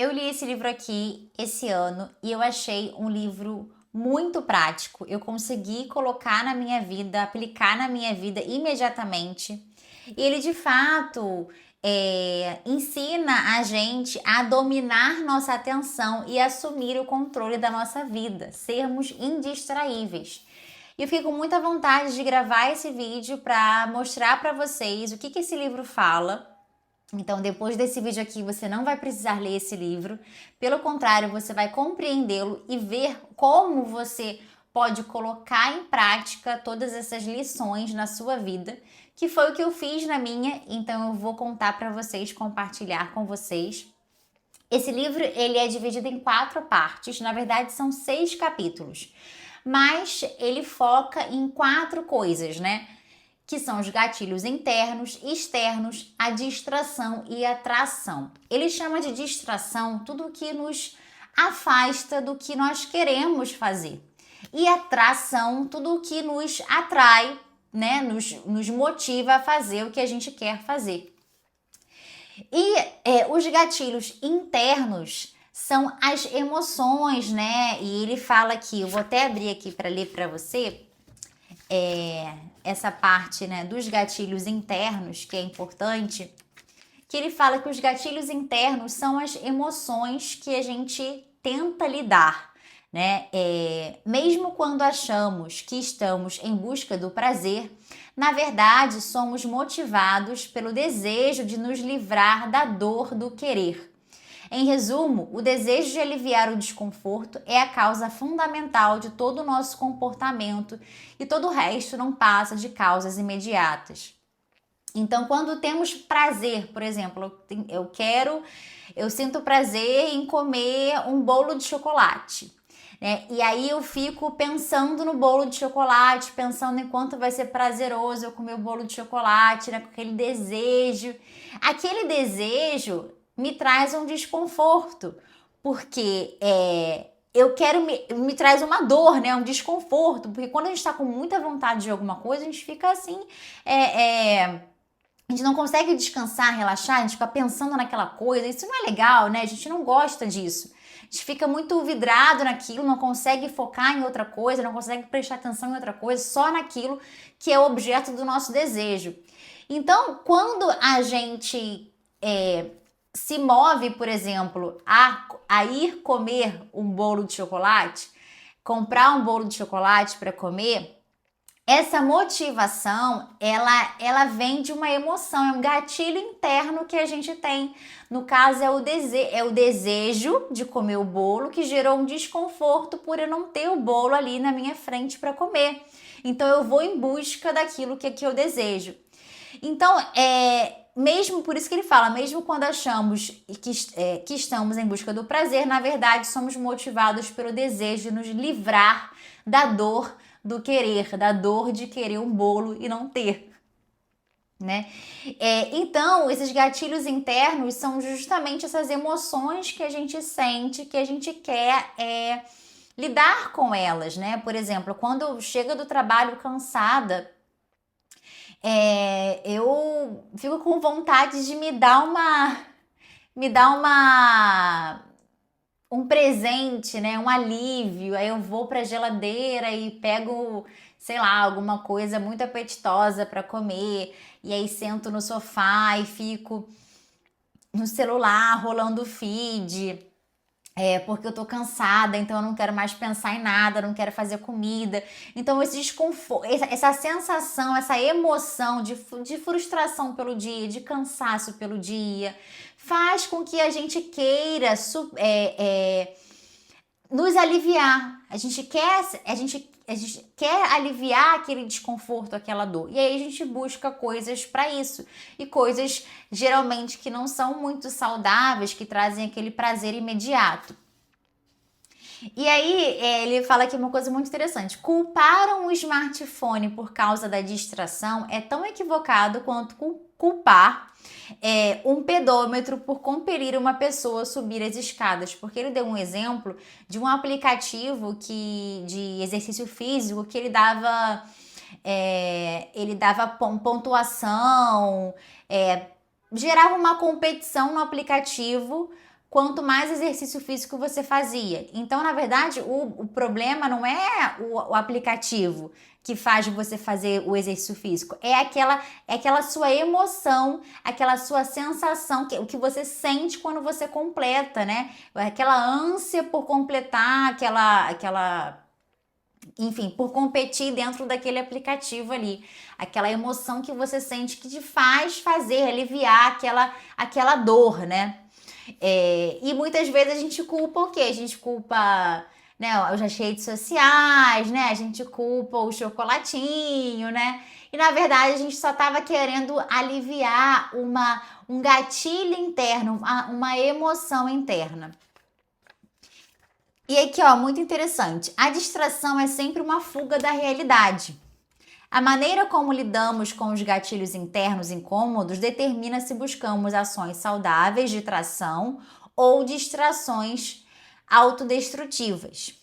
Eu li esse livro aqui esse ano e eu achei um livro muito prático. Eu consegui colocar na minha vida, aplicar na minha vida imediatamente. E ele de fato ensina a gente a dominar nossa atenção e assumir o controle da nossa vida, sermos indistraíveis. E eu fiquei com muita vontade de gravar esse vídeo para mostrar para vocês o que esse livro fala. Então, depois desse vídeo aqui, você não vai precisar ler esse livro. Pelo contrário, você vai compreendê-lo e ver como você pode colocar em prática todas essas lições na sua vida, que foi o que eu fiz na minha. Então, eu vou contar para vocês, compartilhar com vocês. Esse livro, ele é dividido em 4 partes. Na verdade, são 6 capítulos. Mas ele foca em 4 coisas, né? Que são os gatilhos internos, externos, a distração e a atração. Ele chama de distração tudo o que nos afasta do que nós queremos fazer. E atração, tudo o que nos atrai, né? Nos motiva a fazer o que a gente quer fazer. E os gatilhos internos são as emoções, né? E ele fala aqui, eu vou até abrir aqui para ler para você, essa parte, né, dos gatilhos internos, que é importante, que ele fala que os gatilhos internos são as emoções que a gente tenta lidar, né? Mesmo quando achamos que estamos em busca do prazer, na verdade somos motivados pelo desejo de nos livrar da dor do querer. Em resumo, o desejo de aliviar o desconforto é a causa fundamental de todo o nosso comportamento e todo o resto não passa de causas imediatas. Então, quando temos prazer, por exemplo, eu sinto prazer em comer um bolo de chocolate, né? E aí eu fico pensando no bolo de chocolate, pensando em quanto vai ser prazeroso eu comer o bolo de chocolate, né? Com aquele desejo. Aquele desejo me traz um desconforto, porque me traz uma dor, né? Um desconforto, porque quando a gente está com muita vontade de alguma coisa, a gente fica assim, a gente não consegue descansar, relaxar, a gente fica pensando naquela coisa, isso não é legal, né? A gente não gosta disso. A gente fica muito vidrado naquilo, não consegue focar em outra coisa, não consegue prestar atenção em outra coisa, só naquilo que é o objeto do nosso desejo. Então, quando a gente se move, por exemplo, a ir comer um bolo de chocolate, comprar um bolo de chocolate para comer, essa motivação, ela vem de uma emoção, é um gatilho interno que a gente tem. No caso, é o desejo de comer o bolo que gerou um desconforto por eu não ter o bolo ali na minha frente para comer. Então, eu vou em busca daquilo que eu desejo. Então, mesmo por isso que ele fala, mesmo quando achamos que estamos em busca do prazer, na verdade somos motivados pelo desejo de nos livrar da dor do querer, da dor de querer um bolo e não ter, né? Então, esses gatilhos internos são justamente essas emoções que a gente sente, que a gente quer lidar com elas, né? Por exemplo, quando chega do trabalho cansada, eu fico com vontade de um presente, né? Um alívio. Aí eu vou para a geladeira e pego, sei lá, alguma coisa muito apetitosa para comer. E aí sento no sofá e fico no celular rolando o feed. Porque eu tô cansada, então eu não quero mais pensar em nada, não quero fazer comida. Então esse desconforto, essa sensação, essa emoção de frustração pelo dia, de cansaço pelo dia, faz com que a gente queira nos aliviar. A gente quer aliviar aquele desconforto, aquela dor. E aí a gente busca coisas para isso. E coisas geralmente que não são muito saudáveis, que trazem aquele prazer imediato. E aí ele fala aqui uma coisa muito interessante. Culpar um smartphone por causa da distração é tão equivocado quanto culpar um pedômetro por compelir uma pessoa a subir as escadas, porque ele deu um exemplo de um aplicativo de exercício físico que ele dava pontuação, gerava uma competição no aplicativo quanto mais exercício físico você fazia. Então, na verdade, o problema não é o aplicativo que faz você fazer o exercício físico, é aquela sua emoção, aquela sua sensação, o que você sente quando você completa, né? Aquela ânsia por completar, enfim, por competir dentro daquele aplicativo ali. Aquela emoção que você sente que te faz fazer, aliviar aquela dor, né? E muitas vezes a gente culpa o quê? A gente culpa, né, as redes sociais, né? A gente culpa o chocolatinho, né? E na verdade a gente só estava querendo aliviar um gatilho interno, uma emoção interna. E aqui, ó, muito interessante. A distração é sempre uma fuga da realidade. A maneira como lidamos com os gatilhos internos incômodos determina se buscamos ações saudáveis de tração ou distrações autodestrutivas.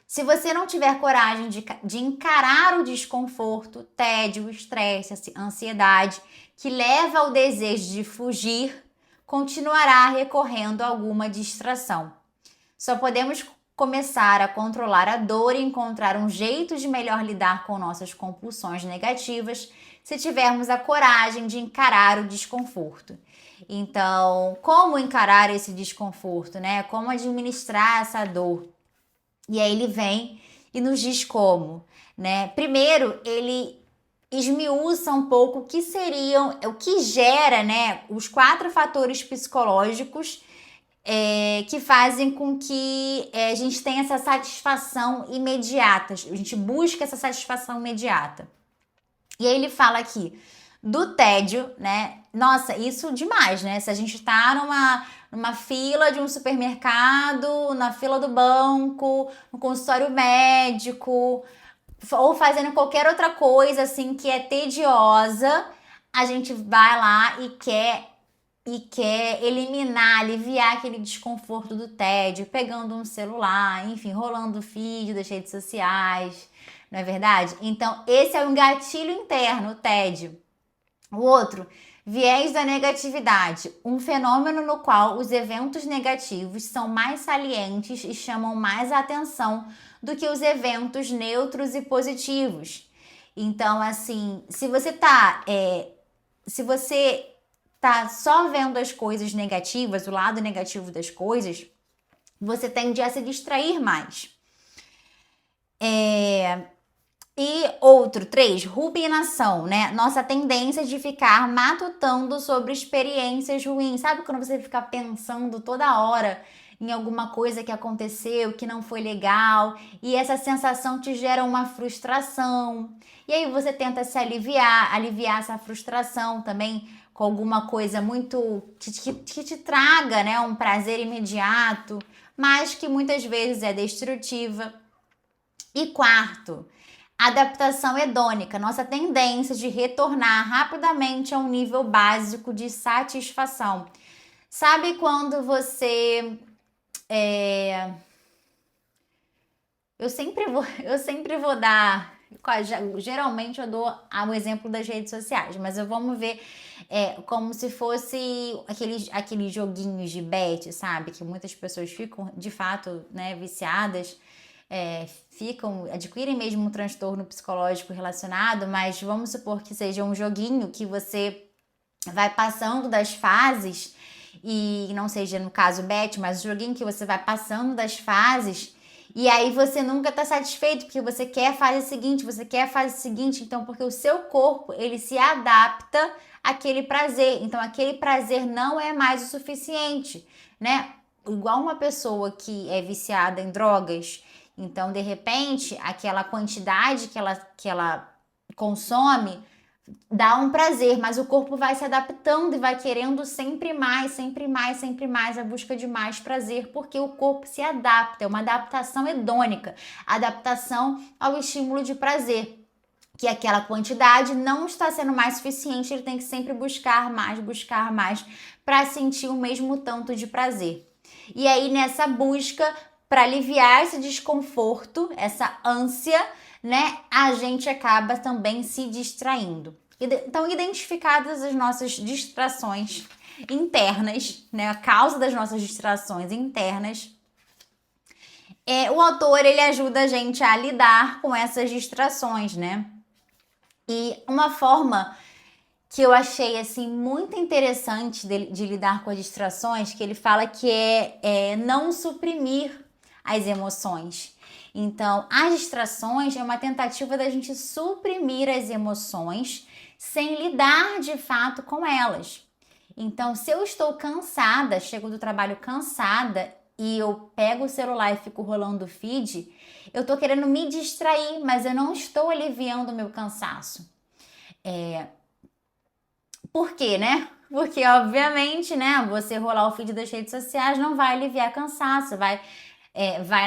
Se você não tiver coragem de encarar o desconforto, tédio, estresse, ansiedade, que leva ao desejo de fugir, continuará recorrendo a alguma distração. Só podemos começar a controlar a dor e encontrar um jeito de melhor lidar com nossas compulsões negativas se tivermos a coragem de encarar o desconforto. Então, como encarar esse desconforto, né? Como administrar essa dor? E aí ele vem e nos diz como, né? Primeiro, ele esmiuça um pouco o que gera, né? Os 4 fatores psicológicos que fazem com que a gente tenha essa satisfação imediata, a gente busca essa satisfação imediata. E aí ele fala aqui do tédio, né? Nossa, isso demais, né? Se a gente tá numa fila de um supermercado, na fila do banco, no consultório médico, ou fazendo qualquer outra coisa assim que é tediosa, a gente vai lá e quer eliminar, aliviar aquele desconforto do tédio, pegando um celular, enfim, rolando o feed das redes sociais, não é verdade? Então, esse é um gatilho interno, o tédio. O outro, viés da negatividade, um fenômeno no qual os eventos negativos são mais salientes e chamam mais a atenção do que os eventos neutros e positivos. Então, assim, se você tá só vendo as coisas negativas, o lado negativo das coisas, você tende a se distrair mais. E outro, 3, ruminação, né? Nossa tendência de ficar matutando sobre experiências ruins. Sabe quando você fica pensando toda hora em alguma coisa que aconteceu, que não foi legal, e essa sensação te gera uma frustração. E aí você tenta se aliviar essa frustração também com alguma coisa muito que te traga, né, um prazer imediato, mas que muitas vezes é destrutiva. E quarto, adaptação hedônica, nossa tendência de retornar rapidamente a um nível básico de satisfação. Sabe quando você eu sempre vou dar, geralmente eu dou o exemplo das redes sociais, mas vamos ver como se fosse aqueles joguinhos de bet, sabe? Que muitas pessoas ficam, de fato, né, viciadas, adquirem mesmo um transtorno psicológico relacionado, mas vamos supor que seja um joguinho que você vai passando das fases, e não seja no caso bet, mas um joguinho que você vai passando das fases, e aí você nunca tá satisfeito, porque você quer a fase seguinte, então porque o seu corpo, ele se adapta àquele prazer, então aquele prazer não é mais o suficiente, né? Igual uma pessoa que é viciada em drogas, então de repente aquela quantidade que ela consome dá um prazer, mas o corpo vai se adaptando e vai querendo sempre mais a busca de mais prazer, porque o corpo se adapta, é uma adaptação hedônica, adaptação ao estímulo de prazer, que aquela quantidade não está sendo mais suficiente, ele tem que sempre buscar mais para sentir o mesmo tanto de prazer. E aí nessa busca para aliviar esse desconforto, essa ânsia, né, a gente acaba também se distraindo. Então, identificadas as nossas distrações, internas, né? A causa das nossas distrações internas. O autor, ele ajuda a gente a lidar com essas distrações, né? E uma forma que eu achei, assim, muito interessante de lidar com as distrações, que ele fala que é não suprimir as emoções. Então, as distrações é uma tentativa da gente suprimir as emoções sem lidar de fato com elas. Então, se eu estou cansada, chego do trabalho cansada e eu pego o celular e fico rolando o feed, eu tô querendo me distrair, mas eu não estou aliviando o meu cansaço. Por quê, né? Porque, obviamente, né, você rolar o feed das redes sociais não vai aliviar cansaço, vai,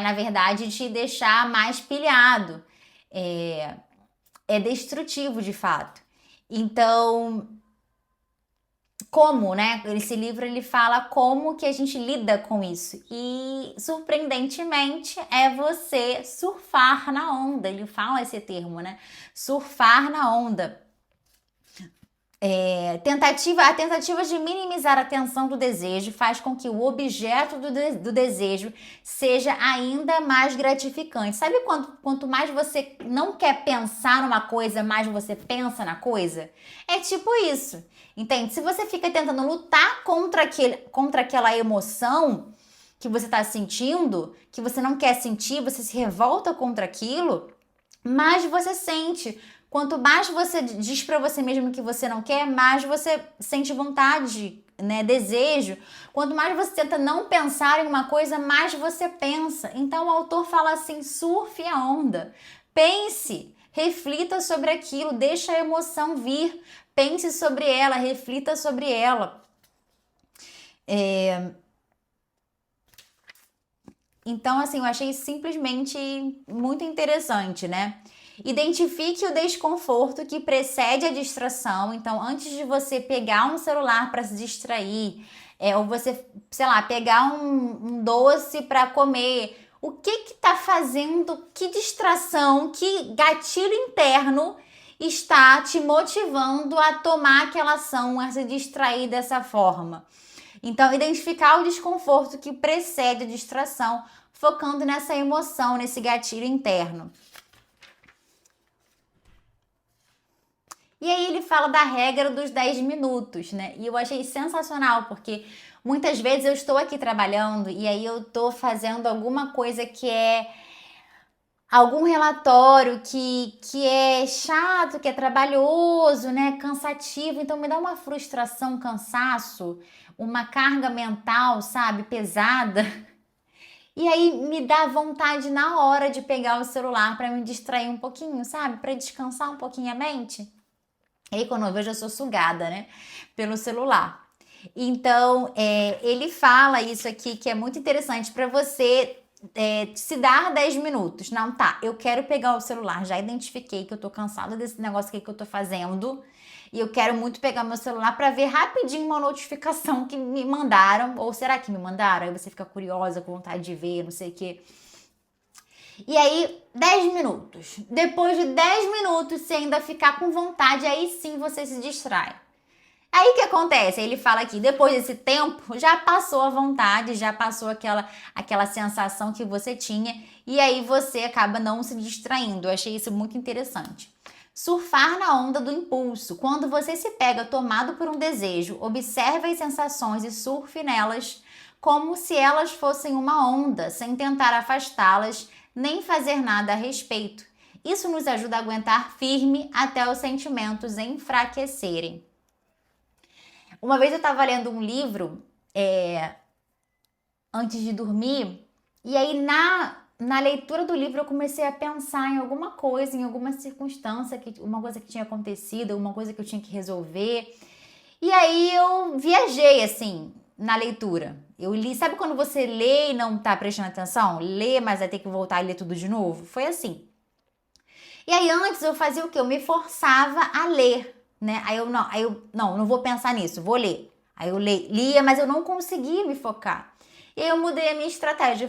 na verdade, te deixar mais pilhado. É destrutivo, de fato. Então, como, né? Esse livro, ele fala como que a gente lida com isso. E, surpreendentemente, é você surfar na onda. Ele fala esse termo, né? Surfar na onda. A tentativa de minimizar a tensão do desejo faz com que o objeto do desejo seja ainda mais gratificante. Sabe quanto mais você não quer pensar numa coisa, mais você pensa na coisa? É tipo isso, entende? Se você fica tentando lutar contra aquela emoção que você está sentindo, que você não quer sentir, você se revolta contra aquilo, mais você sente. Quanto mais você diz para você mesmo que você não quer, mais você sente vontade, né, desejo. Quanto mais você tenta não pensar em uma coisa, mais você pensa. Então o autor fala assim: surfe a onda. Pense, reflita sobre aquilo, deixa a emoção vir. Pense sobre ela, reflita sobre ela. Então, assim, eu achei simplesmente muito interessante, né? Identifique o desconforto que precede a distração. Então, antes de você pegar um celular para se distrair, ou você, sei lá, pegar um doce para comer, o que tá fazendo, que distração, que gatilho interno está te motivando a tomar aquela ação, a se distrair dessa forma? Então, identificar o desconforto que precede a distração, focando nessa emoção, nesse gatilho interno. E aí ele fala da regra dos 10 minutos, né? E eu achei sensacional, porque muitas vezes eu estou aqui trabalhando e aí eu estou fazendo alguma coisa que é algum relatório que é chato, que é trabalhoso, né? Cansativo, então me dá uma frustração, um cansaço, uma carga mental, sabe, pesada. E aí me dá vontade na hora de pegar o celular para me distrair um pouquinho, sabe? Para descansar um pouquinho a mente. E aí, quando eu vejo, eu sou sugada, né? Pelo celular. Então, ele fala isso aqui que é muito interessante para você se dar 10 minutos. Não, tá, eu quero pegar o celular, já identifiquei que eu tô cansada desse negócio aqui que eu tô fazendo. E eu quero muito pegar meu celular para ver rapidinho uma notificação que me mandaram. Ou será que me mandaram? Aí você fica curiosa, com vontade de ver, não sei o quê. E aí, 10 minutos. Depois de 10 minutos, se ainda ficar com vontade, aí sim você se distrai. Aí o que acontece? Ele fala aqui, depois desse tempo, já passou a vontade, já passou aquela sensação que você tinha, e aí você acaba não se distraindo. Eu achei isso muito interessante. Surfar na onda do impulso. Quando você se pega tomado por um desejo, observe as sensações e surfe nelas como se elas fossem uma onda, sem tentar afastá-las nem fazer nada a respeito. Isso nos ajuda a aguentar firme até os sentimentos enfraquecerem. Uma vez eu estava lendo um livro antes de dormir, e aí na leitura do livro eu comecei a pensar em alguma coisa, em alguma circunstância, uma coisa que tinha acontecido, uma coisa que eu tinha que resolver. E aí eu viajei, assim, na leitura. Eu li, sabe quando você lê e não tá prestando atenção? Lê, mas vai ter que voltar e ler tudo de novo? Foi assim. E aí antes eu fazia o quê? Eu me forçava a ler, né? Aí eu não vou pensar nisso, vou ler. Aí eu lia, mas eu não conseguia me focar. E aí eu mudei a minha estratégia,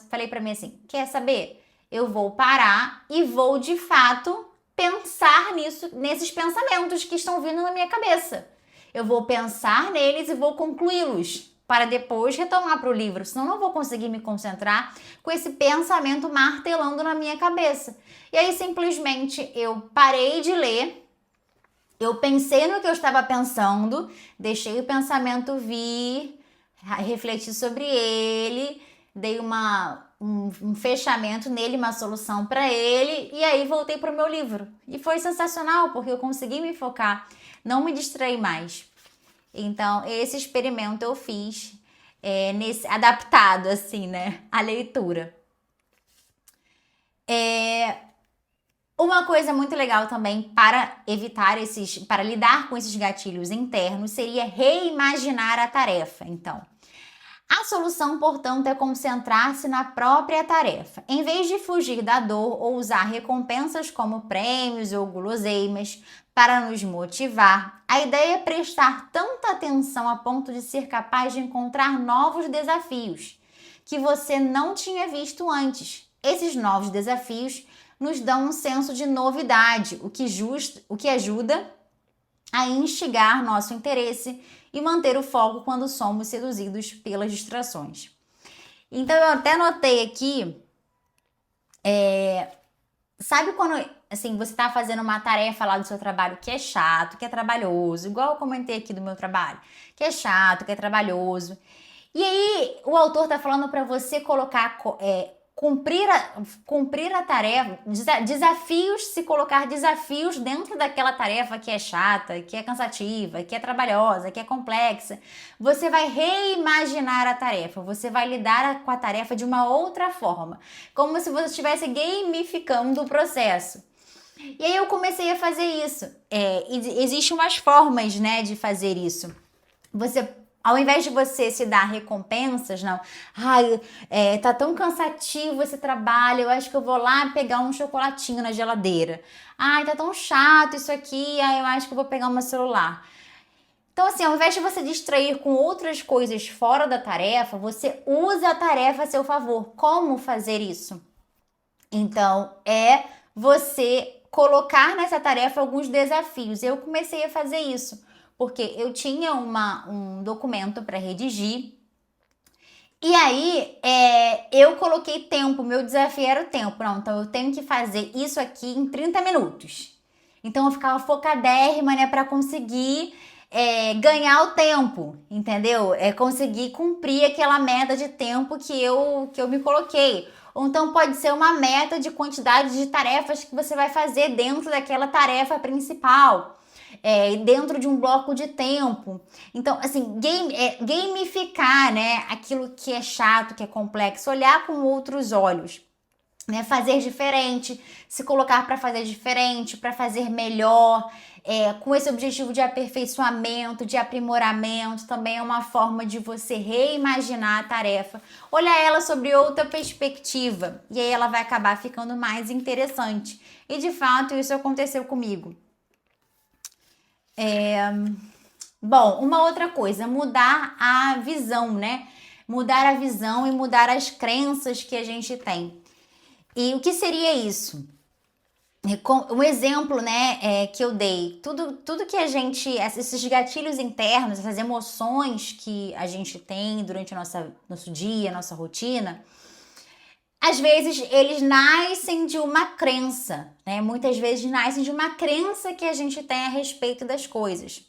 falei pra mim assim, quer saber? Eu vou parar e vou de fato pensar nesses pensamentos que estão vindo na minha cabeça. eu vou pensar neles e vou concluí-los para depois retomar para o livro, senão não vou conseguir me concentrar com esse pensamento martelando na minha cabeça. E aí simplesmente eu parei de ler, eu pensei no que eu estava pensando, deixei o pensamento vir, refleti sobre ele, dei um fechamento nele, uma solução para ele, e aí voltei para o meu livro. E foi sensacional, porque eu consegui me focar, não me distraí mais. Então, esse experimento eu fiz adaptado, assim, né, à leitura. Uma coisa muito legal também para para lidar com esses gatilhos internos seria reimaginar a tarefa. Então, a solução, portanto, é concentrar-se na própria tarefa. Em vez de fugir da dor ou usar recompensas como prêmios ou guloseimas para nos motivar, a ideia é prestar tanta atenção a ponto de ser capaz de encontrar novos desafios que você não tinha visto antes. Esses novos desafios nos dão um senso de novidade, o que ajuda a instigar nosso interesse e manter o foco quando somos seduzidos pelas distrações. Então, eu até notei aqui, sabe quando assim, você está fazendo uma tarefa lá do seu trabalho que é chato, que é trabalhoso, igual eu comentei aqui do meu trabalho, que é chato, que é trabalhoso. E aí, o autor está falando para você colocar, cumprir a tarefa, se colocar desafios dentro daquela tarefa que é chata, que é cansativa, que é trabalhosa, que é complexa. Você vai reimaginar a tarefa, você vai lidar com a tarefa de uma outra forma, como se você estivesse gamificando o processo. E aí eu comecei a fazer isso. Existem umas formas, né, de fazer isso. Ao invés de você se dar recompensas, não. Tá tão cansativo esse trabalho, eu acho que eu vou lá pegar um chocolatinho na geladeira. Tá tão chato isso aqui, eu acho que eu vou pegar meu celular. Então, assim, ao invés de você distrair com outras coisas fora da tarefa, você usa a tarefa a seu favor. Como fazer isso? Então, você colocar nessa tarefa alguns desafios. Eu comecei a fazer isso, porque eu tinha um documento para redigir, e aí eu coloquei tempo, meu desafio era o tempo. Não, então eu tenho que fazer isso aqui em 30 minutos. Então eu ficava focadérrima, né, para conseguir ganhar o tempo, entendeu? Conseguir cumprir aquela meta de tempo que eu me coloquei. Ou então pode ser uma meta de quantidade de tarefas que você vai fazer dentro daquela tarefa principal, dentro de um bloco de tempo. Então, assim, gamificar, né, aquilo que é chato, que é complexo, olhar com outros olhos. Né, fazer diferente, se colocar para fazer diferente, para fazer melhor, com esse objetivo de aperfeiçoamento, de aprimoramento, também é uma forma de você reimaginar a tarefa, olhar ela sobre outra perspectiva, e aí ela vai acabar ficando mais interessante. E de fato isso aconteceu comigo. Bom, uma outra coisa, mudar a visão, né? Mudar a visão e mudar as crenças que a gente tem. E o que seria isso? Um exemplo, né, que eu dei, tudo que a gente, esses gatilhos internos, essas emoções que a gente tem durante o nosso dia, nossa rotina, às vezes eles nascem de uma crença, né? Muitas vezes nascem de uma crença que a gente tem a respeito das coisas.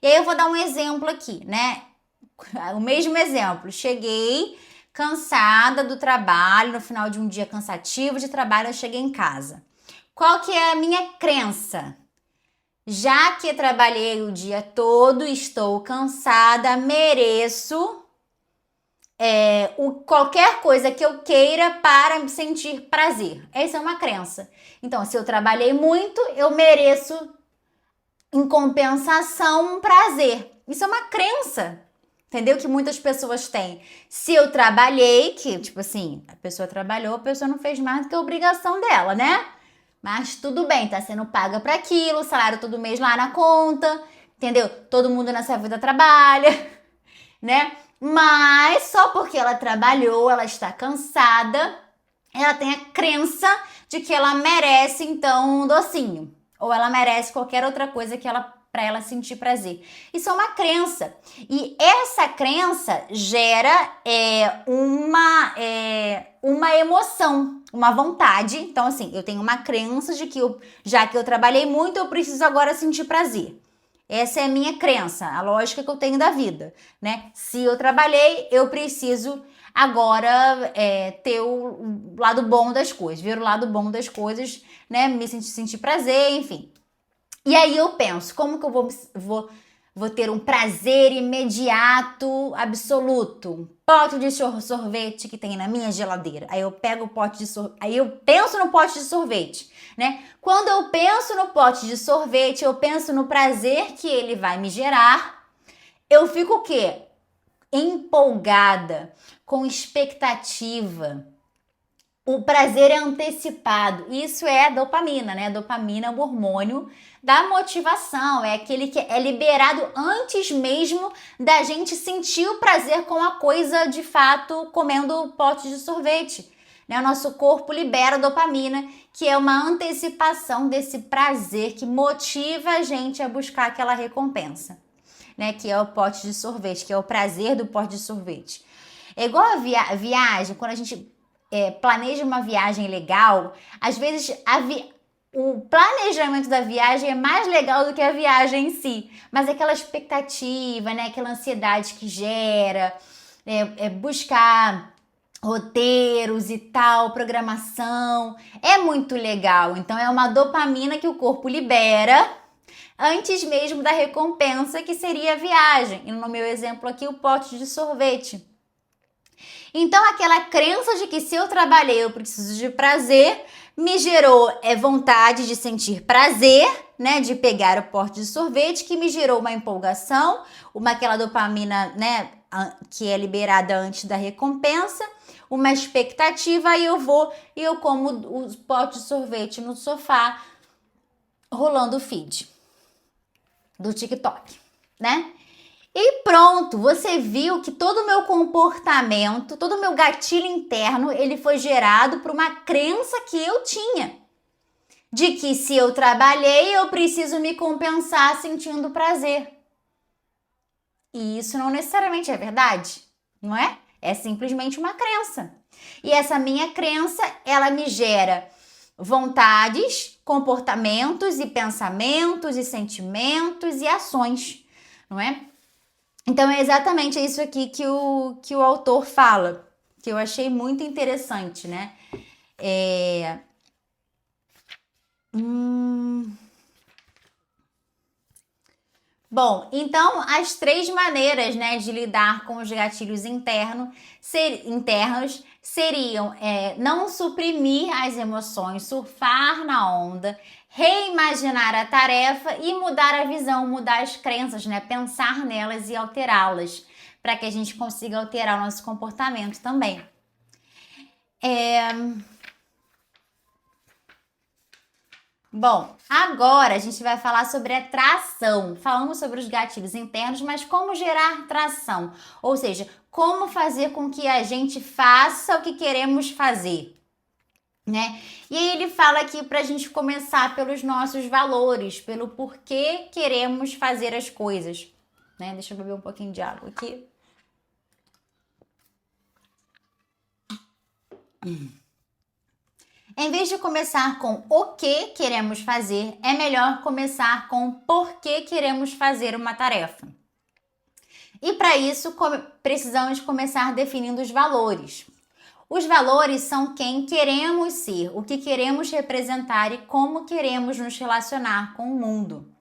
E aí eu vou dar um exemplo aqui, né? O mesmo exemplo, cheguei cansada do trabalho, no final de um dia cansativo de trabalho, eu cheguei em casa. Qual que é a minha crença? Já que trabalhei o dia todo, estou cansada, mereço qualquer coisa que eu queira para me sentir prazer. Essa é uma crença. Então, se eu trabalhei muito, eu mereço, em compensação, um prazer. Isso é uma crença. Entendeu? Que muitas pessoas têm. Se eu trabalhei, que tipo assim, a pessoa trabalhou, a pessoa não fez mais do que a obrigação dela, né? Mas tudo bem, tá sendo paga para aquilo, o salário todo mês lá na conta, entendeu? Todo mundo nessa vida trabalha, né? Mas só porque ela trabalhou, ela está cansada, ela tem a crença de que ela merece então um docinho, ou ela merece qualquer outra coisa que ela para ela sentir prazer. Isso é uma crença. E essa crença gera uma emoção, uma vontade. Então, assim, eu tenho uma crença de que já que eu trabalhei muito, eu preciso agora sentir prazer. Essa é a minha crença, a lógica que eu tenho da vida, né? Se eu trabalhei, eu preciso agora ter o lado bom das coisas, ver o lado bom das coisas, né? Me sentir prazer, enfim. E aí eu penso, como que eu vou ter um prazer imediato, absoluto? Um pote de sorvete que tem na minha geladeira. Aí eu pego o pote de sorvete, aí eu penso no pote de sorvete, né? Quando eu penso no pote de sorvete, eu penso no prazer que ele vai me gerar. Eu fico o quê? Empolgada, com expectativa. O prazer é antecipado. Isso é a dopamina, né? A dopamina é o hormônio da motivação. É aquele que é liberado antes mesmo da gente sentir o prazer com a coisa de fato comendo o pote de sorvete. Né? O nosso corpo libera dopamina, que é uma antecipação desse prazer que motiva a gente a buscar aquela recompensa, né? Que é o pote de sorvete, que é o prazer do pote de sorvete. É igual a viagem, quando a gente planeja uma viagem legal, às vezes o planejamento da viagem é mais legal do que a viagem em si, mas aquela expectativa, né, aquela ansiedade que gera, buscar roteiros e tal, programação, é muito legal. Então é uma dopamina que o corpo libera antes mesmo da recompensa, que seria a viagem. E no meu exemplo aqui, o pote de sorvete. Então, aquela crença de que se eu trabalhei eu preciso de prazer, me gerou vontade de sentir prazer, né, de pegar o pote de sorvete, que me gerou uma empolgação, aquela dopamina, né, que é liberada antes da recompensa, uma expectativa, e eu como o pote de sorvete no sofá, rolando o feed do TikTok, né? E pronto, você viu que todo o meu comportamento, todo o meu gatilho interno, ele foi gerado por uma crença que eu tinha. De que se eu trabalhei, eu preciso me compensar sentindo prazer. E isso não necessariamente é verdade, não é? É simplesmente uma crença. E essa minha crença, ela me gera vontades, comportamentos e pensamentos e sentimentos e ações, não é? Então é exatamente isso aqui que o autor fala, que eu achei muito interessante, né? Bom, então as 3 maneiras, né, de lidar com os gatilhos internos seriam não suprimir as emoções, surfar na onda, reimaginar a tarefa e mudar a visão, mudar as crenças, né, pensar nelas e alterá-las, para que a gente consiga alterar o nosso comportamento também. Bom, agora a gente vai falar sobre a tração. Falamos sobre os gatilhos internos, mas como gerar tração? Ou seja, como fazer com que a gente faça o que queremos fazer, né? E aí ele fala aqui para a gente começar pelos nossos valores, pelo porquê queremos fazer as coisas, né? Deixa eu beber um pouquinho de água aqui. Em vez de começar com o que queremos fazer, é melhor começar com por que queremos fazer uma tarefa. E para isso, precisamos começar definindo os valores. Os valores são quem queremos ser, o que queremos representar e como queremos nos relacionar com o mundo.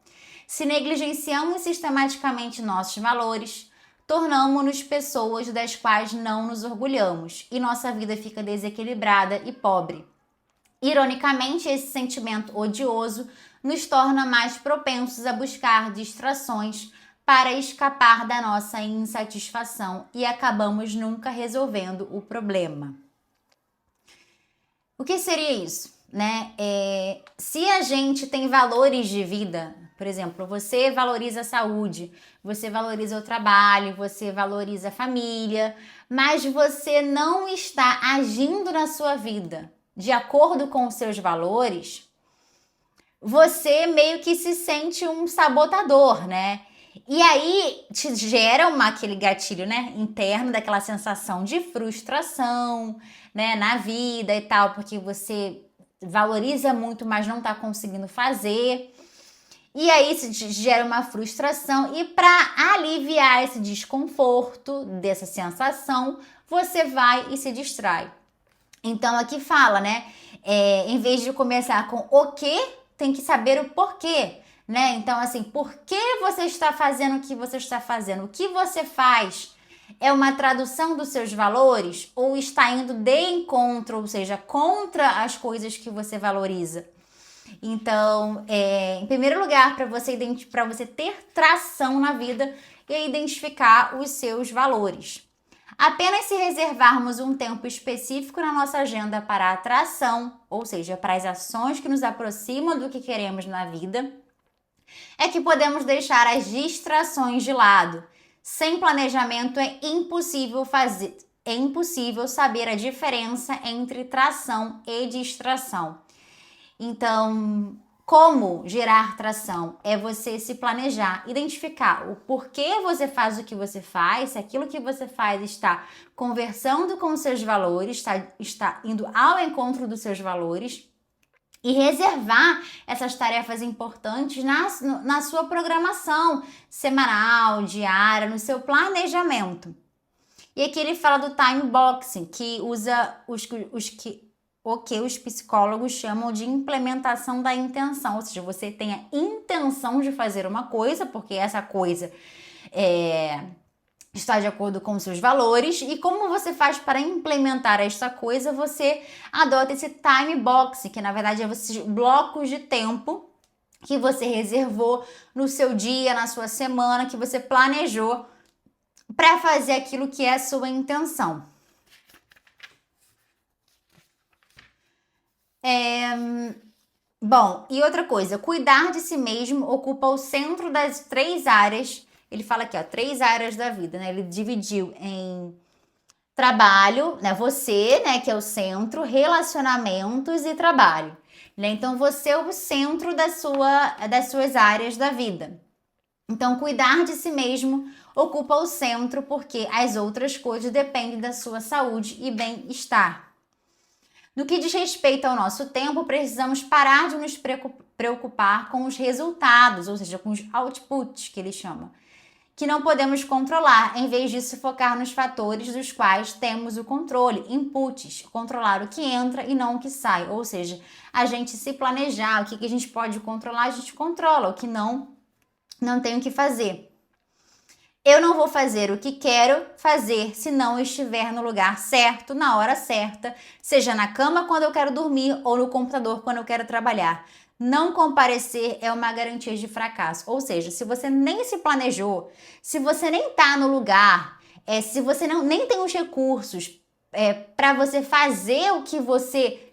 Se negligenciamos sistematicamente nossos valores, tornamos-nos pessoas das quais não nos orgulhamos e nossa vida fica desequilibrada e pobre. Ironicamente, esse sentimento odioso nos torna mais propensos a buscar distrações para escapar da nossa insatisfação e acabamos nunca resolvendo o problema. O que seria isso, né? Se a gente tem valores de vida, por exemplo, você valoriza a saúde, você valoriza o trabalho, você valoriza a família, mas você não está agindo na sua vida de acordo com os seus valores, você meio que se sente um sabotador, né? E aí te gera aquele gatilho, né, interno daquela sensação de frustração, né, na vida e tal, porque você valoriza muito, mas não tá conseguindo fazer. E aí isso gera uma frustração e para aliviar esse desconforto, dessa sensação, você vai e se distrai. Então aqui fala, né? Em vez de começar com o que, tem que saber o porquê, né? Então assim, por que você está fazendo o que você está fazendo? O que você faz é uma tradução dos seus valores ou está indo de encontro, ou seja, contra as coisas que você valoriza? Então, em primeiro lugar, para você ter tração na vida e identificar os seus valores. Apenas se reservarmos um tempo específico na nossa agenda para a atração, ou seja, para as ações que nos aproximam do que queremos na vida, é que podemos deixar as distrações de lado. Sem planejamento é impossível saber a diferença entre tração e distração. Então, como gerar tração? É você se planejar, identificar o porquê você faz o que você faz, se aquilo que você faz está conversando com os seus valores, está indo ao encontro dos seus valores, e reservar essas tarefas importantes na sua programação semanal, diária, no seu planejamento. E aqui ele fala do time boxing, que usa o que os psicólogos chamam de implementação da intenção, ou seja, você tem a intenção de fazer uma coisa, porque essa coisa está de acordo com os seus valores, e como você faz para implementar esta coisa, você adota esse time box, que na verdade é esses blocos de tempo que você reservou no seu dia, na sua semana, que você planejou para fazer aquilo que é a sua intenção. Bom, e outra coisa, cuidar de si mesmo ocupa o centro das 3 áreas. Ele fala aqui, ó, 3 áreas da vida, né? Ele dividiu em trabalho, né? Você, né, que é o centro, relacionamentos e trabalho, né? Então você é o centro das suas áreas da vida. Então cuidar de si mesmo ocupa o centro porque as outras coisas dependem da sua saúde e bem-estar. No que diz respeito ao nosso tempo, precisamos parar de nos preocupar com os resultados, ou seja, com os outputs que ele chama, que não podemos controlar, em vez disso focar nos fatores dos quais temos o controle, inputs, controlar o que entra e não o que sai, ou seja, a gente se planejar, o que a gente pode controlar, a gente controla, o que não tem o que fazer. Eu não vou fazer o que quero fazer se não estiver no lugar certo, na hora certa, seja na cama quando eu quero dormir ou no computador quando eu quero trabalhar. Não comparecer é uma garantia de fracasso. Ou seja, se você nem se planejou, se você nem está no lugar, se você nem tem os recursos para você fazer o que você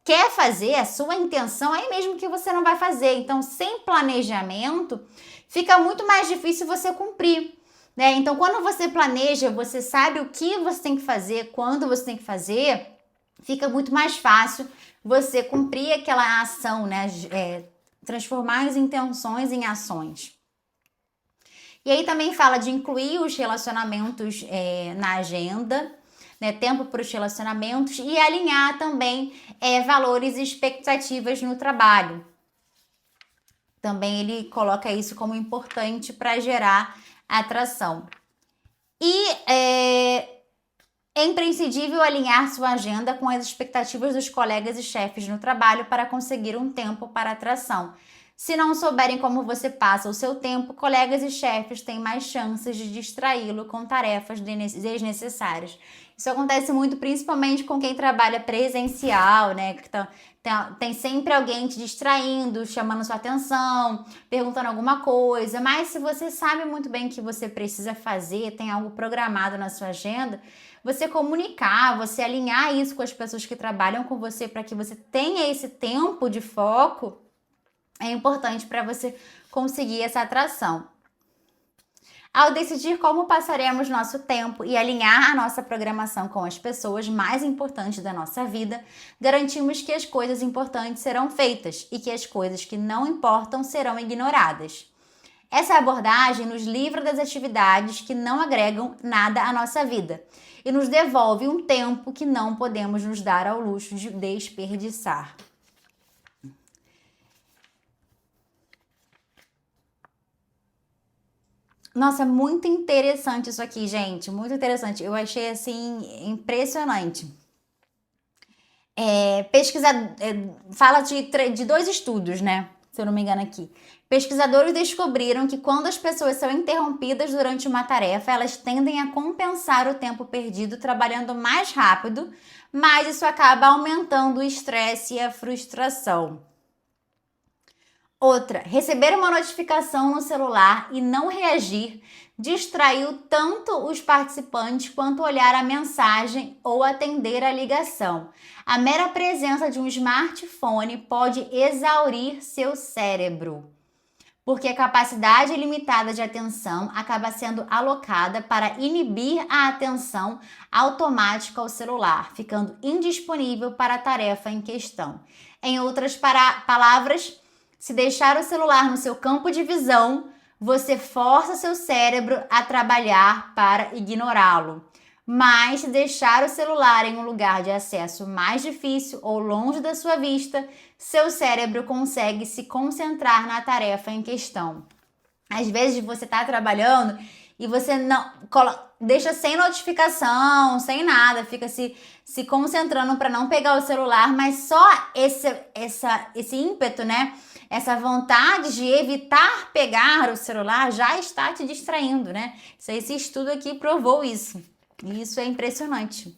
quer fazer, a sua intenção, aí mesmo que você não vai fazer. Então, sem planejamento, fica muito mais difícil você cumprir, né? Então, quando você planeja, você sabe o que você tem que fazer, quando você tem que fazer, fica muito mais fácil você cumprir aquela ação, né? Transformar as intenções em ações. E aí também fala de incluir os relacionamentos na agenda, né, tempo para os relacionamentos e alinhar também valores e expectativas no trabalho. Também ele coloca isso como importante para gerar atração. E é imprescindível alinhar sua agenda com as expectativas dos colegas e chefes no trabalho para conseguir um tempo para atração. Se não souberem como você passa o seu tempo, colegas e chefes têm mais chances de distraí-lo com tarefas desnecessárias. Isso acontece muito, principalmente com quem trabalha presencial, né? Tem sempre alguém te distraindo, chamando sua atenção, perguntando alguma coisa. Mas se você sabe muito bem o que você precisa fazer, tem algo programado na sua agenda, você comunicar, você alinhar isso com as pessoas que trabalham com você para que você tenha esse tempo de foco, é importante para você conseguir essa atração. Ao decidir como passaremos nosso tempo e alinhar a nossa programação com as pessoas mais importantes da nossa vida, garantimos que as coisas importantes serão feitas e que as coisas que não importam serão ignoradas. Essa abordagem nos livra das atividades que não agregam nada à nossa vida e nos devolve um tempo que não podemos nos dar ao luxo de desperdiçar. Nossa, muito interessante isso aqui, gente. Muito interessante. Eu achei, assim, impressionante. Fala de 2 estudos, né? Se eu não me engano aqui. Pesquisadores descobriram que quando as pessoas são interrompidas durante uma tarefa, elas tendem a compensar o tempo perdido trabalhando mais rápido, mas isso acaba aumentando o estresse e a frustração. Outra, receber uma notificação no celular e não reagir distraiu tanto os participantes quanto olhar a mensagem ou atender a ligação. A mera presença de um smartphone pode exaurir seu cérebro, porque a capacidade limitada de atenção acaba sendo alocada para inibir a atenção automática ao celular, ficando indisponível para a tarefa em questão. Em outras palavras, se deixar o celular no seu campo de visão, você força seu cérebro a trabalhar para ignorá-lo. Mas se deixar o celular em um lugar de acesso mais difícil ou longe da sua vista, seu cérebro consegue se concentrar na tarefa em questão. Às vezes você está trabalhando e você não deixa sem notificação, sem nada, fica se concentrando para não pegar o celular, mas só esse ímpeto, né? Essa vontade de evitar pegar o celular já está te distraindo, né? Esse estudo aqui provou isso. E isso é impressionante.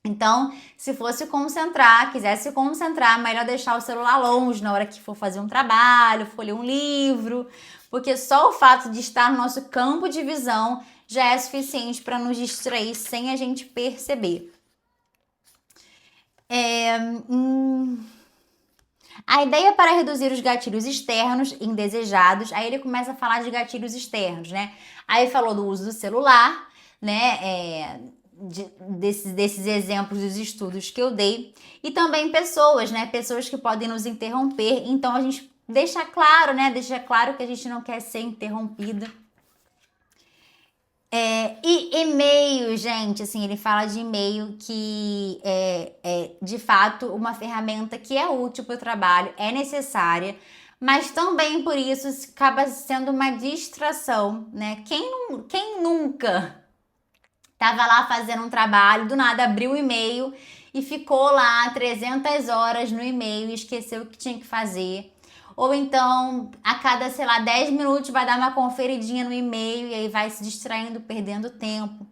Então, se fosse concentrar, quisesse se concentrar, melhor deixar o celular longe na hora que for fazer um trabalho, for ler um livro, porque só o fato de estar no nosso campo de visão já é suficiente para nos distrair sem a gente perceber. A ideia para reduzir os gatilhos externos indesejados, aí ele começa a falar de gatilhos externos, né? Aí falou do uso do celular, né? Desses exemplos dos estudos que eu dei. E também pessoas, né? Pessoas que podem nos interromper. Então a gente deixa claro, né? Deixa claro que a gente não quer ser interrompida. E e-mail, gente, assim, ele fala de e-mail que é de fato uma ferramenta que é útil para o trabalho, é necessária, mas também por isso acaba sendo uma distração, né? Quem nunca estava lá fazendo um trabalho, do nada abriu o e-mail e ficou lá 300 horas no e-mail e esqueceu o que tinha que fazer. Ou então, a cada, 10 minutos vai dar uma conferidinha no e-mail e aí vai se distraindo, perdendo tempo.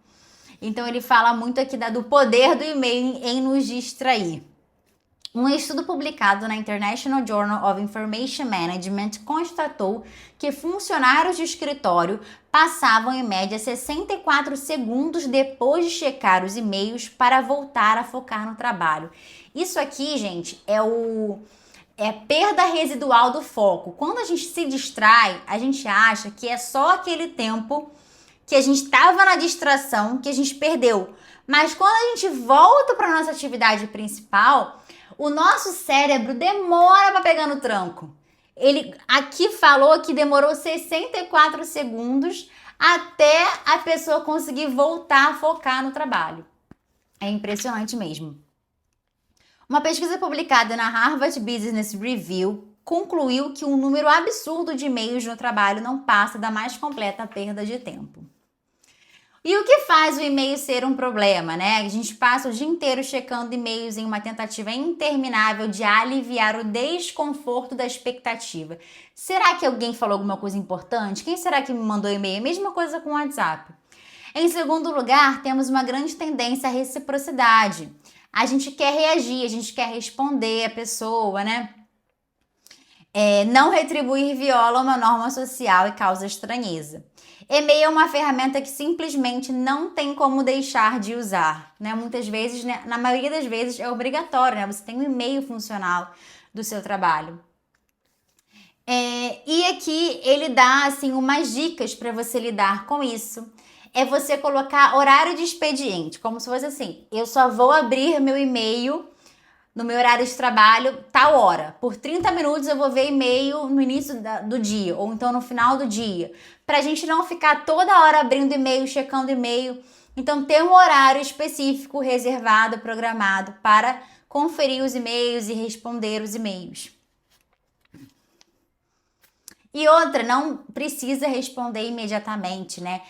Então, ele fala muito aqui do poder do e-mail em nos distrair. Um estudo publicado na International Journal of Information Management constatou que funcionários de escritório passavam em média 64 segundos depois de checar os e-mails para voltar a focar no trabalho. Isso aqui, gente, é perda residual do foco. Quando a gente se distrai, a gente acha que é só aquele tempo que a gente estava na distração que a gente perdeu. Mas quando a gente volta para nossa atividade principal, o nosso cérebro demora para pegar no tranco. Ele aqui falou que demorou 64 segundos até a pessoa conseguir voltar a focar no trabalho. É impressionante mesmo. Uma pesquisa publicada na Harvard Business Review concluiu que um número absurdo de e-mails no trabalho não passa da mais completa perda de tempo. E o que faz o e-mail ser um problema, né? A gente passa o dia inteiro checando e-mails em uma tentativa interminável de aliviar o desconforto da expectativa. Será que alguém falou alguma coisa importante? Quem será que me mandou e-mail? A mesma coisa com o WhatsApp. Em segundo lugar, temos uma grande tendência à reciprocidade. A gente quer reagir, a gente quer responder a pessoa, né? Não retribuir viola uma norma social e causa estranheza. E-mail é uma ferramenta que simplesmente não tem como deixar de usar, né? Muitas vezes, né, na maioria das vezes, é obrigatório, né? Você tem um e-mail funcional do seu trabalho. E aqui ele dá assim umas dicas para você lidar com isso. É você colocar horário de expediente, como se fosse assim: eu só vou abrir meu e-mail no meu horário de trabalho tal hora. Por 30 minutos eu vou ver e-mail no início do dia, ou então no final do dia. Pra gente não ficar toda hora abrindo e-mail, checando e-mail. Então, ter um horário específico, reservado, programado para conferir os e-mails e responder os e-mails. E outra, não precisa responder imediatamente, né?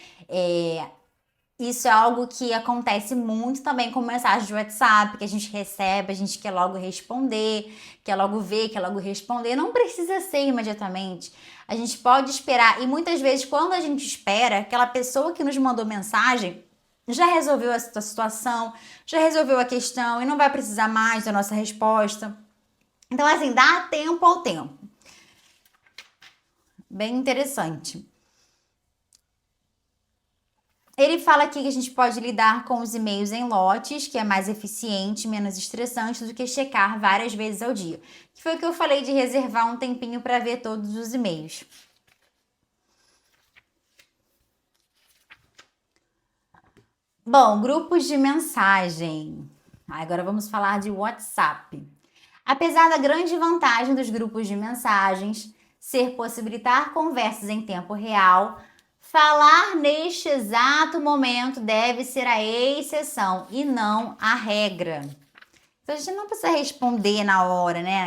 Isso é algo que acontece muito também com mensagens de WhatsApp, que a gente recebe, a gente quer logo responder, quer logo ver, quer logo responder. Não precisa ser imediatamente. A gente pode esperar. E muitas vezes, quando a gente espera, aquela pessoa que nos mandou mensagem já resolveu a situação, já resolveu a questão e não vai precisar mais da nossa resposta. Então, assim, dá tempo ao tempo. Bem interessante. Ele fala aqui que a gente pode lidar com os e-mails em lotes, que é mais eficiente, menos estressante do que checar várias vezes ao dia. Que foi o que eu falei de reservar um tempinho para ver todos os e-mails. Bom, grupos de mensagem. Agora vamos falar de WhatsApp. Apesar da grande vantagem dos grupos de mensagens ser possibilitar conversas em tempo real, falar neste exato momento deve ser a exceção e não a regra. Então a gente não precisa responder na hora, né?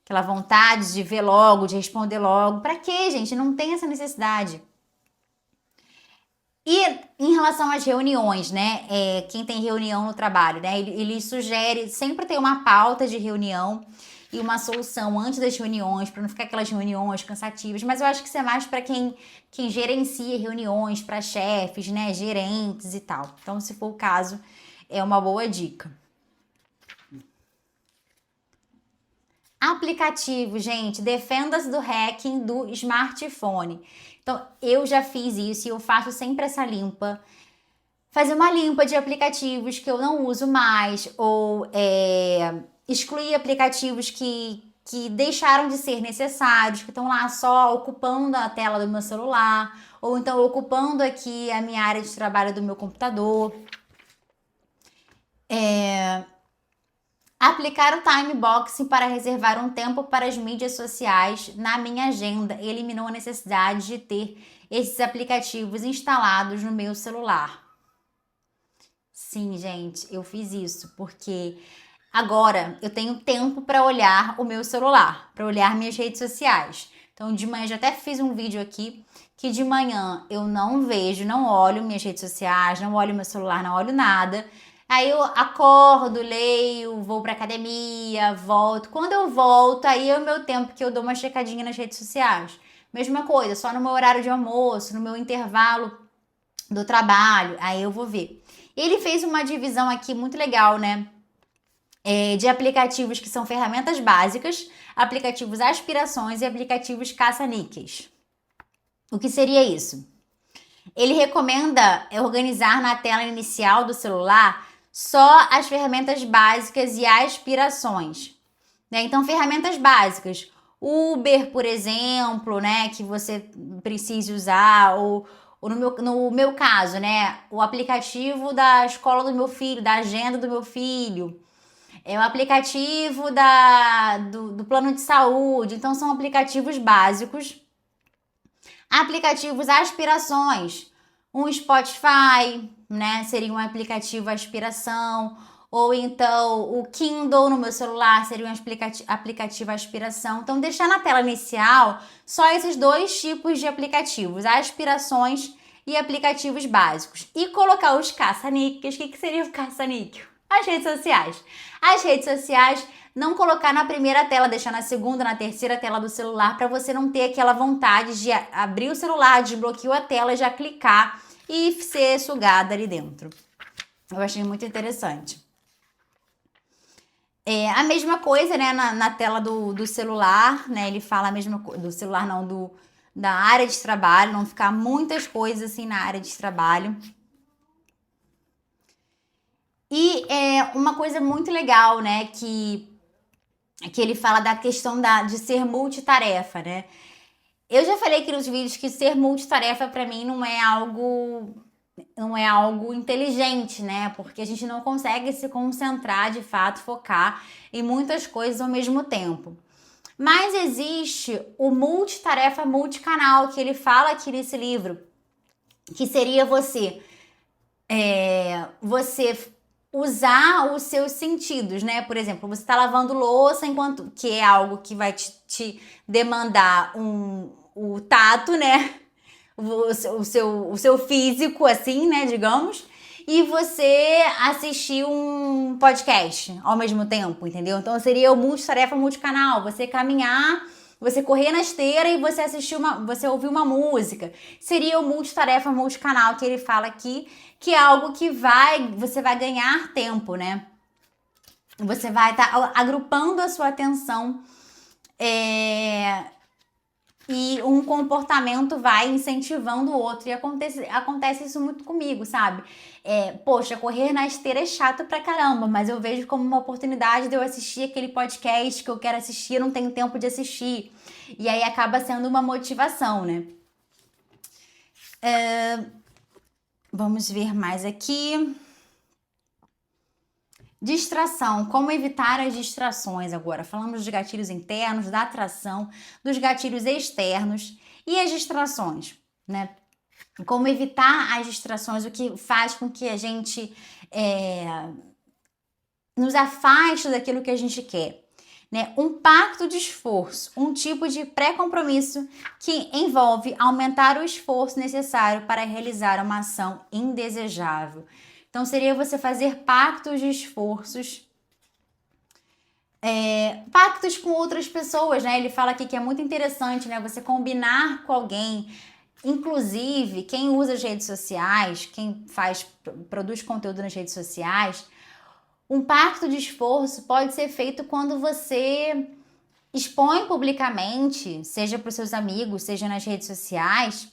Aquela vontade de ver logo, de responder logo. Para quê, gente? Não tem essa necessidade. E em relação às reuniões, né? Quem tem reunião no trabalho, né? Ele sugere sempre ter uma pauta de reunião e uma solução antes das reuniões, para não ficar aquelas reuniões cansativas. Mas eu acho que isso é mais para quem gerencia reuniões, para chefes, né? Gerentes e tal. Então, se for o caso, é uma boa dica. Aplicativo, gente, defenda-se do hacking do smartphone. Então, eu já fiz isso e eu faço sempre essa limpa. Fazer uma limpa de aplicativos que eu não uso mais, ou excluir aplicativos que deixaram de ser necessários, que estão lá só ocupando a tela do meu celular, ou então ocupando aqui a minha área de trabalho do meu computador. Aplicar o time boxing para reservar um tempo para as mídias sociais na minha agenda eliminou a necessidade de ter esses aplicativos instalados no meu celular. Sim, gente, eu fiz isso porque agora eu tenho tempo para olhar o meu celular, para olhar minhas redes sociais. Então, de manhã, já até fiz um vídeo aqui que de manhã eu não vejo, não olho minhas redes sociais, não olho meu celular, não olho nada. Aí eu acordo, leio, vou pra academia, volto. Quando eu volto, aí é o meu tempo que eu dou uma checadinha nas redes sociais. Mesma coisa, só no meu horário de almoço, no meu intervalo do trabalho, aí eu vou ver. Ele fez uma divisão aqui muito legal, né? De aplicativos que são ferramentas básicas, aplicativos aspirações e aplicativos caça-níqueis. O que seria isso? Ele recomenda organizar na tela inicial do celular só as ferramentas básicas e aspirações. Né? Então, ferramentas básicas. Uber, por exemplo, né? Que você precise usar, ou no meu caso, né? O aplicativo da escola do meu filho, da agenda do meu filho. É o aplicativo do plano de saúde. Então, são aplicativos básicos. Aplicativos aspirações. Um Spotify, né? Seria um aplicativo aspiração. Ou então o Kindle no meu celular seria um aplicativo aspiração. Então, deixar na tela inicial só esses dois tipos de aplicativos, aspirações e aplicativos básicos. E colocar os caça-níqueis. O que seria o caça-níquel? As redes sociais. As redes sociais, não colocar na primeira tela, deixar na segunda, na terceira tela do celular, para você não ter aquela vontade de abrir o celular, desbloquear a tela e já clicar e ser sugada ali dentro. Eu achei muito interessante. A mesma coisa, né, na tela do celular, né, ele fala a mesma coisa, do celular não, da área de trabalho, não ficar muitas coisas assim na área de trabalho. E uma coisa muito legal, né, que que ele fala da questão de ser multitarefa, né? Eu já falei aqui nos vídeos que ser multitarefa para mim não é algo inteligente, né? Porque a gente não consegue se concentrar, de fato, focar em muitas coisas ao mesmo tempo. Mas existe o multitarefa multicanal que ele fala aqui nesse livro, que seria você usar os seus sentidos, né? Por exemplo, você está lavando louça enquanto que é algo que vai te demandar o tato, né? O seu físico, assim, né? Digamos. E você assistir um podcast ao mesmo tempo, entendeu? Então seria o multitarefa multicanal. Você caminhar, você correr na esteira e você ouvir uma música. Seria o multitarefa multicanal que ele fala aqui, que é algo que você vai ganhar tempo, né? Você vai estar agrupando a sua atenção e um comportamento vai incentivando o outro. E acontece isso muito comigo, sabe? Poxa, correr na esteira é chato pra caramba, mas eu vejo como uma oportunidade de eu assistir aquele podcast que eu quero assistir, eu não tenho tempo de assistir. E aí acaba sendo uma motivação, né? Vamos ver mais aqui. Distração, como evitar as distrações agora. Falamos dos gatilhos internos, da atração, dos gatilhos externos e as distrações, né? Como evitar as distrações, o que faz com que a gente nos afaste daquilo que a gente quer. Né? Um pacto de esforço, um tipo de pré-compromisso que envolve aumentar o esforço necessário para realizar uma ação indesejável. Então, seria você fazer pactos de esforços, pactos com outras pessoas, né? Ele fala aqui que é muito interessante, né? Você combinar com alguém, inclusive quem usa as redes sociais, quem produz conteúdo nas redes sociais. Um pacto de esforço pode ser feito quando você expõe publicamente, seja para os seus amigos, seja nas redes sociais,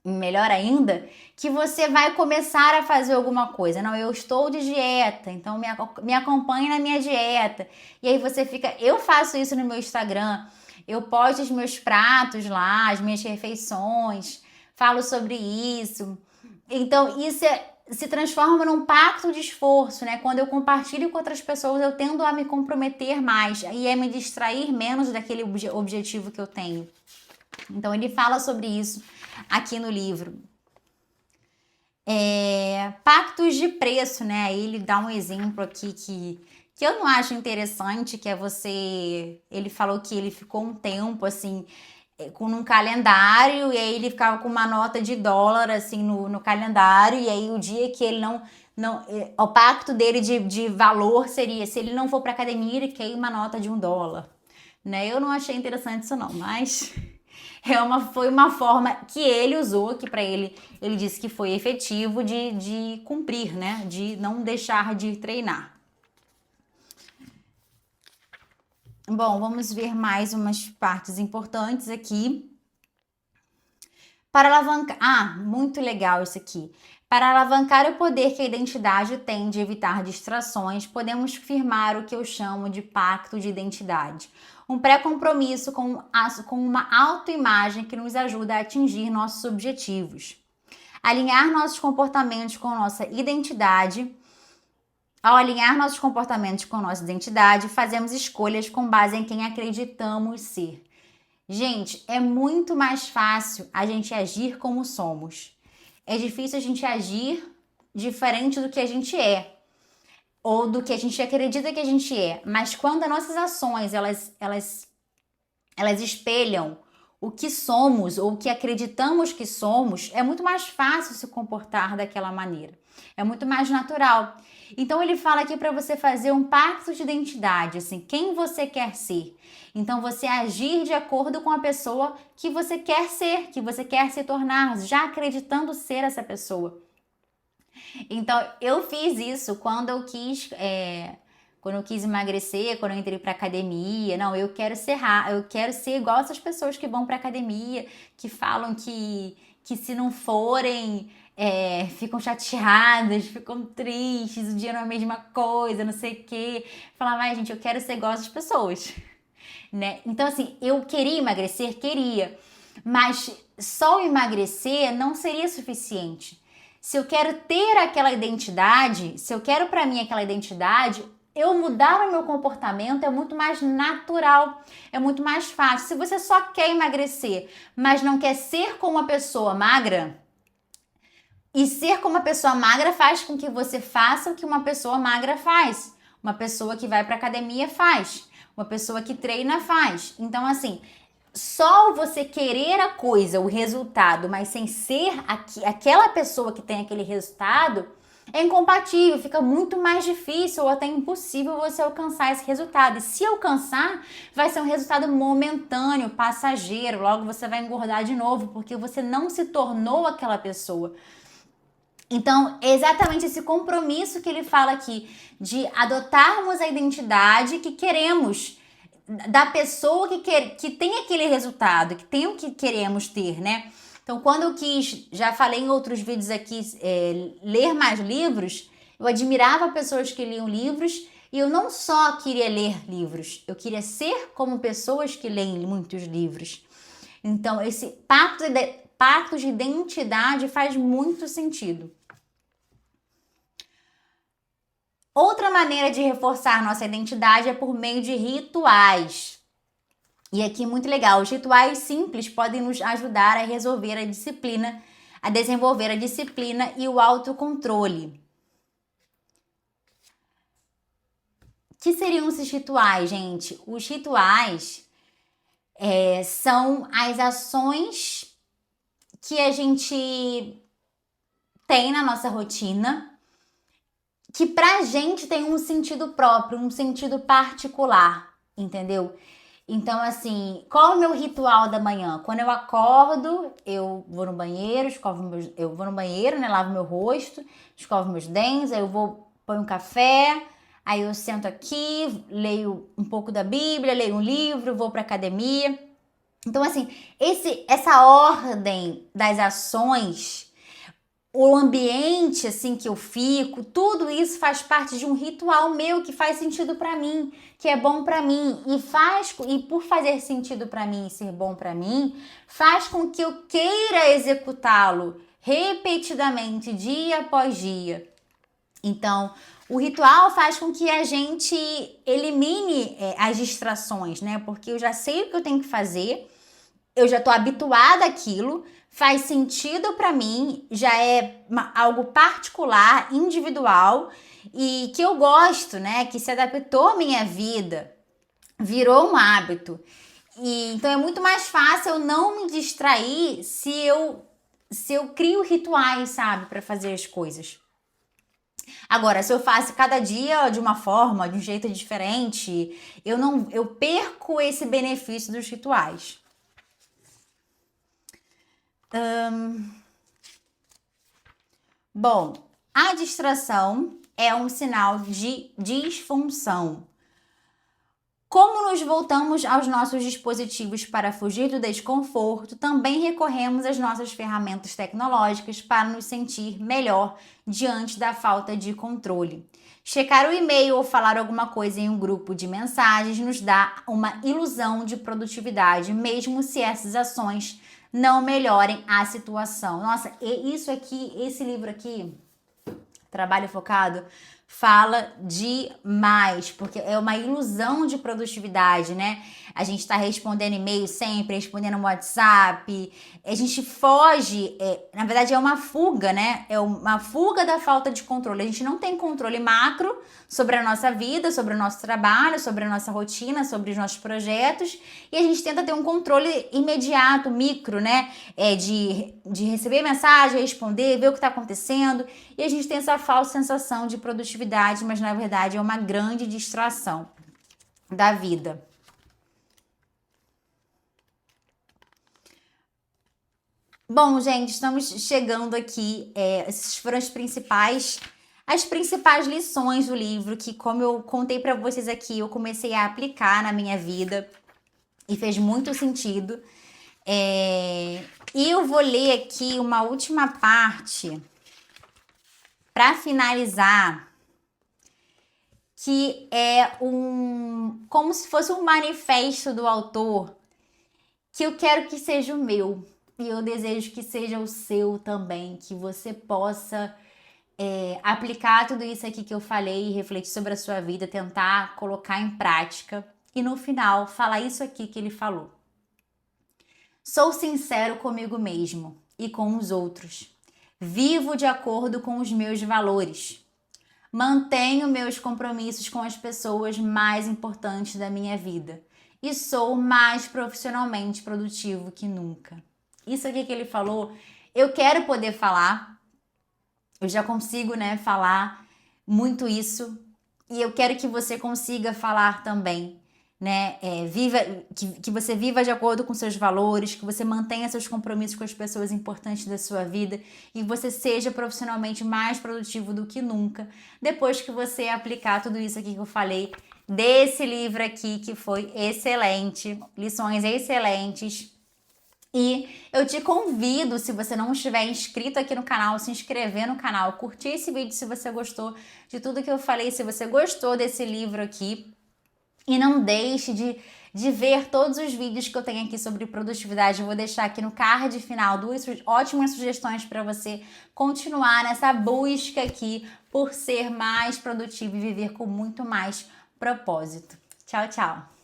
melhor ainda, que você vai começar a fazer alguma coisa. Não, eu estou de dieta, então me acompanhe na minha dieta. E aí você fica... Eu faço isso no meu Instagram, eu posto os meus pratos lá, as minhas refeições, falo sobre isso. Então, isso se transforma num pacto de esforço, né? Quando eu compartilho com outras pessoas, eu tendo a me comprometer mais e a me distrair menos daquele objetivo que eu tenho. Então, ele fala sobre isso aqui no livro. Pactos de preço, né? Ele dá um exemplo aqui que eu não acho interessante, que é você... Ele falou que ele ficou um tempo, assim, com um calendário, e aí ele ficava com uma nota de dólar, assim, no calendário, e aí o dia que ele não o pacto dele de valor seria, se ele não for pra academia, ele quer uma nota de $1, né? Eu não achei interessante isso não, mas... foi uma forma que ele usou, que para ele disse que foi efetivo de cumprir, né? De não deixar de treinar. Bom, vamos ver mais umas partes importantes aqui. Para alavancar... muito legal isso aqui. Para alavancar o poder que a identidade tem de evitar distrações, podemos firmar o que eu chamo de pacto de identidade. Um pré-compromisso com uma autoimagem que nos ajuda a atingir nossos objetivos. Alinhar nossos comportamentos com nossa identidade. Ao alinhar nossos comportamentos com nossa identidade, fazemos escolhas com base em quem acreditamos ser. Gente, é muito mais fácil a gente agir como somos. É difícil a gente agir diferente do que a gente é. Ou do que a gente acredita que a gente é. Mas quando as nossas ações, elas espelham o que somos ou o que acreditamos que somos, é muito mais fácil se comportar daquela maneira. É muito mais natural. Então ele fala aqui para você fazer um pacto de identidade, assim, quem você quer ser. Então você agir de acordo com a pessoa que você quer ser, que você quer se tornar, já acreditando ser essa pessoa. Então, eu fiz isso quando eu quis emagrecer, quando eu entrei pra academia. Não, eu quero ser igual essas pessoas que vão pra academia, que falam que se não forem ficam chateadas, ficam tristes, o dia não é a mesma coisa, não sei o quê. Falava, ai gente, eu quero ser igual às pessoas, né? Então assim, eu queria emagrecer? Queria, mas só emagrecer não seria suficiente. Se eu quero ter aquela identidade, se eu quero para mim aquela identidade, eu mudar o meu comportamento é muito mais natural, é muito mais fácil. Se você só quer emagrecer, mas não quer ser como uma pessoa magra, e ser como uma pessoa magra faz com que você faça o que uma pessoa magra faz. Uma pessoa que vai para academia faz. Uma pessoa que treina faz. Então, assim, só você querer a coisa, o resultado, mas sem ser aquela pessoa que tem aquele resultado, é incompatível, fica muito mais difícil ou até impossível você alcançar esse resultado. E se alcançar, vai ser um resultado momentâneo, passageiro, logo você vai engordar de novo, porque você não se tornou aquela pessoa. Então, é exatamente esse compromisso que ele fala aqui, de adotarmos a identidade que queremos, da pessoa que tem aquele resultado, que tem o que queremos ter, né? Então, quando eu quis, já falei em outros vídeos aqui, ler mais livros, eu admirava pessoas que liam livros e eu não só queria ler livros, eu queria ser como pessoas que leem muitos livros. Então, esse pacto de identidade faz muito sentido. Outra maneira de reforçar nossa identidade é por meio de rituais. E aqui muito legal, os rituais simples podem nos ajudar a resolver a disciplina, a desenvolver a disciplina e o autocontrole. O que seriam esses rituais, gente? Os rituais são as ações que a gente tem na nossa rotina, que pra gente tem um sentido próprio, um sentido particular, entendeu? Então, assim, qual é o meu ritual da manhã? Quando eu acordo, eu vou no banheiro, eu vou no banheiro, né? Lavo meu rosto, escovo meus dentes, aí eu vou, ponho um café, aí eu sento aqui, leio um pouco da Bíblia, leio um livro, vou pra academia. Então, assim, essa ordem das ações, o ambiente assim que eu fico, tudo isso faz parte de um ritual meu que faz sentido para mim, que é bom para mim e por fazer sentido para mim e ser bom para mim, faz com que eu queira executá-lo repetidamente, dia após dia. Então, o ritual faz com que a gente elimine as distrações, né? Porque eu já sei o que eu tenho que fazer, eu já tô habituada àquilo, faz sentido para mim, já é algo particular, individual e que eu gosto, né? Que se adaptou à minha vida, virou um hábito. E então é muito mais fácil eu não me distrair se eu crio rituais, sabe, para fazer as coisas. Agora, se eu faço cada dia de uma forma, de um jeito diferente, eu perco esse benefício dos rituais. Bom, a distração é um sinal de disfunção. Como nos voltamos aos nossos dispositivos para fugir do desconforto, também recorremos às nossas ferramentas tecnológicas para nos sentir melhor diante da falta de controle. Checar o e-mail ou falar alguma coisa em um grupo de mensagens nos dá uma ilusão de produtividade, mesmo se essas ações não melhorem a situação. Nossa, isso aqui, esse livro aqui, Trabalho Focado, fala demais, porque é uma ilusão de produtividade, né? A gente tá respondendo e-mail sempre, respondendo WhatsApp, a gente foge, na verdade é uma fuga, né? É uma fuga da falta de controle. A gente não tem controle macro sobre a nossa vida, sobre o nosso trabalho, sobre a nossa rotina, sobre os nossos projetos, e a gente tenta ter um controle imediato, micro, né? De receber mensagem, responder, ver o que tá acontecendo, e a gente tem essa falsa sensação de produtividade, mas na verdade é uma grande distração da vida. Bom, gente, estamos chegando aqui. Essas foram as principais lições do livro que, como eu contei para vocês aqui, eu comecei a aplicar na minha vida e fez muito sentido. E eu vou ler aqui uma última parte para finalizar, que é como se fosse um manifesto do autor, que eu quero que seja o meu. E eu desejo que seja o seu também, que você possa aplicar tudo isso aqui que eu falei, refletir sobre a sua vida, tentar colocar em prática e no final falar isso aqui que ele falou. Sou sincero comigo mesmo e com os outros. Vivo de acordo com os meus valores. Mantenho meus compromissos com as pessoas mais importantes da minha vida e sou mais profissionalmente produtivo que nunca. Isso aqui que ele falou, eu quero poder falar. Eu já consigo, né, falar muito isso e eu quero que você consiga falar também, né? Que você viva de acordo com seus valores, que você mantenha seus compromissos com as pessoas importantes da sua vida e você seja profissionalmente mais produtivo do que nunca, depois que você aplicar tudo isso aqui que eu falei desse livro aqui que foi excelente, lições excelentes. E eu te convido, se você não estiver inscrito aqui no canal, se inscrever no canal, curtir esse vídeo se você gostou de tudo que eu falei, se você gostou desse livro aqui. E não deixe de ver todos os vídeos que eu tenho aqui sobre produtividade. Eu vou deixar aqui no card final 2 ótimas sugestões para você continuar nessa busca aqui por ser mais produtivo e viver com muito mais propósito. Tchau, tchau!